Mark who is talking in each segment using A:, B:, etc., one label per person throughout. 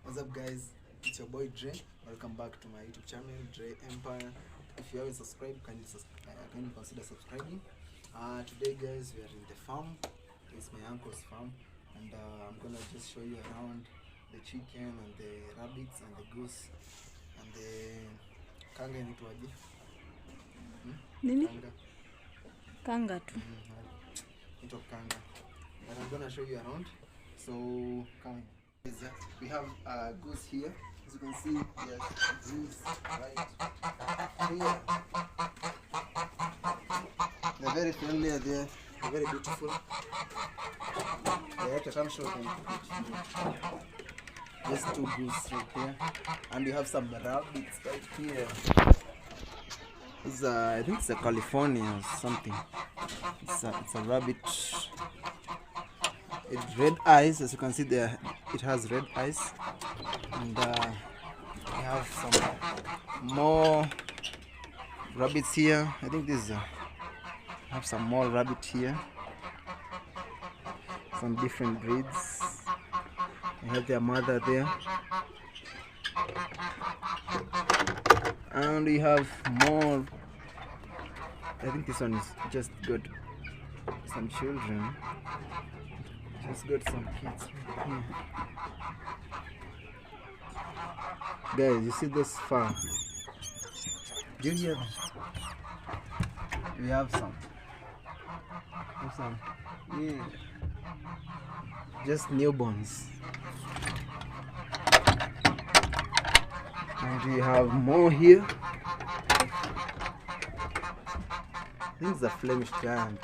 A: What's up, guys? It's your boy Dre. Welcome back to my YouTube channel, Dre Empire. If you haven't subscribed, kindly consider subscribing. Today, guys, we are in the farm. It's my uncle's farm, and I'm gonna just show you around the chicken and the rabbits and the goose and the kanga. Inaitwaje?
B: Nini? Kanga tu.
A: Into kanga. But I'm gonna show you around. So come. We have goose here. As you can see, yes, goose right here. They're very friendly. They're very beautiful. They come show them. Just two goose right there, and we have some rabbits right here. It's I think it's a California or something. It's a rabbit. It's red eyes, as you can see there. It has red eyes, and we have some more rabbits here. I think this is have some more rabbit here. Some different breeds. They have their mother there, and we have more. I think this one is just got some children. Just got some kids here. Guys, you see this farm? Do you hear them? We have some. Yeah. Just newborns. And we have more here. This is a Flemish giant.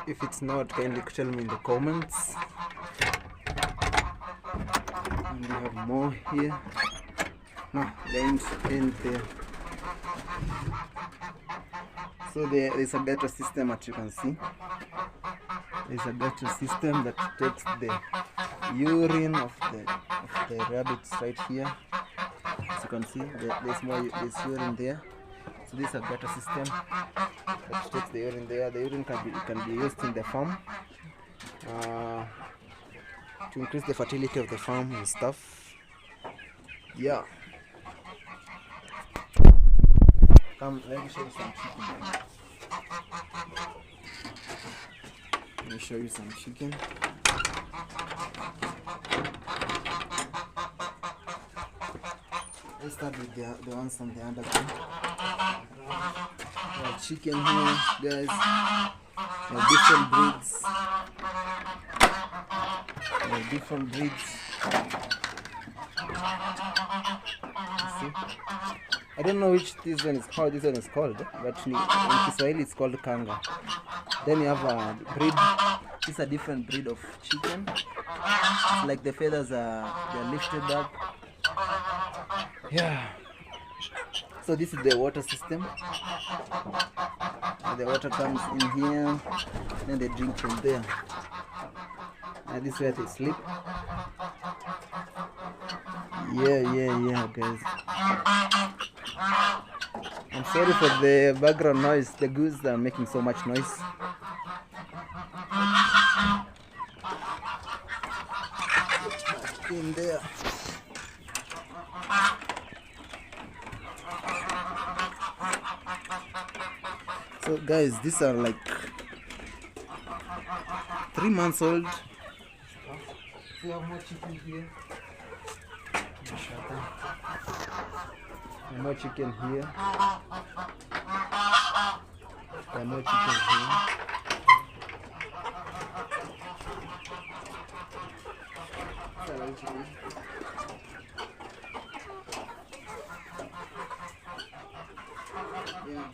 A: If it's not, kindly tell me in the comments. And we have more here. No, they ain't there. So there's a gutter system, as you can see. There's a gutter system that takes the urine of the rabbits right here. As you can see, there's urine there. So this is a gutter system that takes the urine there. The urine can be used in the farm to increase the fertility of the farm and stuff. Yeah. Come, let me show you some chicken. Let me show you some chicken. Let's start with the ones on the underground. We have chicken here, guys. We have different breeds. See? I don't know which this one is called, but in Kiswahili it's called kanga. Then you have a breed. This is a different breed of chicken. It's like the feathers they're lifted up. Yeah. So this is the water system. The water comes in here, then they drink from there. And this is where they sleep. Yeah, guys. I'm sorry for the background noise. The goose are making so much noise. In there. So guys, these are like 3 months old. We have more chicken here. More chicken here. There are more chicken here. Yeah.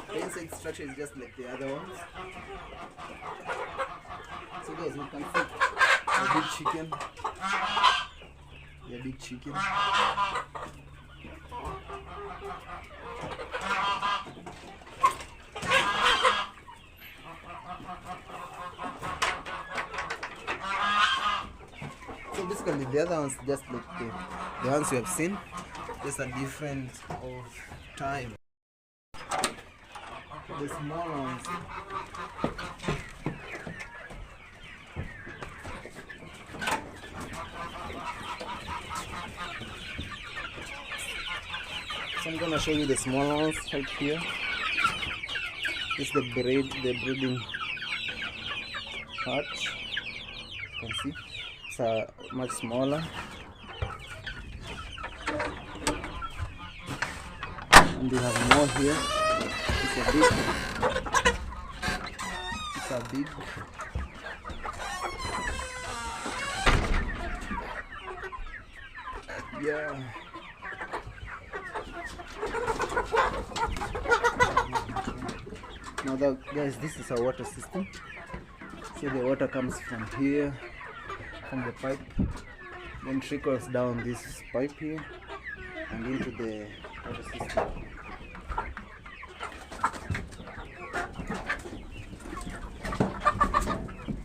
A: The inside structure is just like the other ones. So guys, you can see a big chicken. Yeah, big chicken. So basically the other ones just like the ones you have seen, just a different of time. The small ones. So I'm gonna show you the smaller ones right here. This is the breeding hatch. You can see it's much smaller. And we have more here. These are big. These are big. Yeah. Now guys, this is our water system. So the water comes from here, from the pipe, then trickles down this pipe here and into the water system.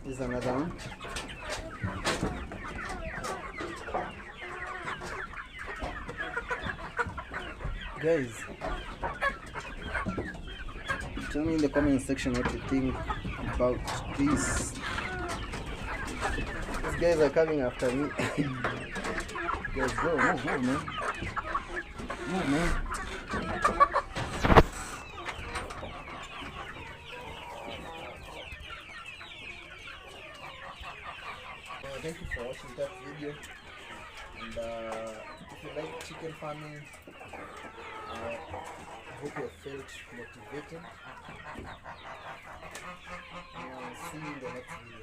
A: This is another one. Guys, tell me in the comment section what you think about this. These guys are coming after me. Guys, go, move, man. Move, man. Thank you for watching that video. And if you like chicken farming, I hope you felt motivated. And I'll see you in the next video.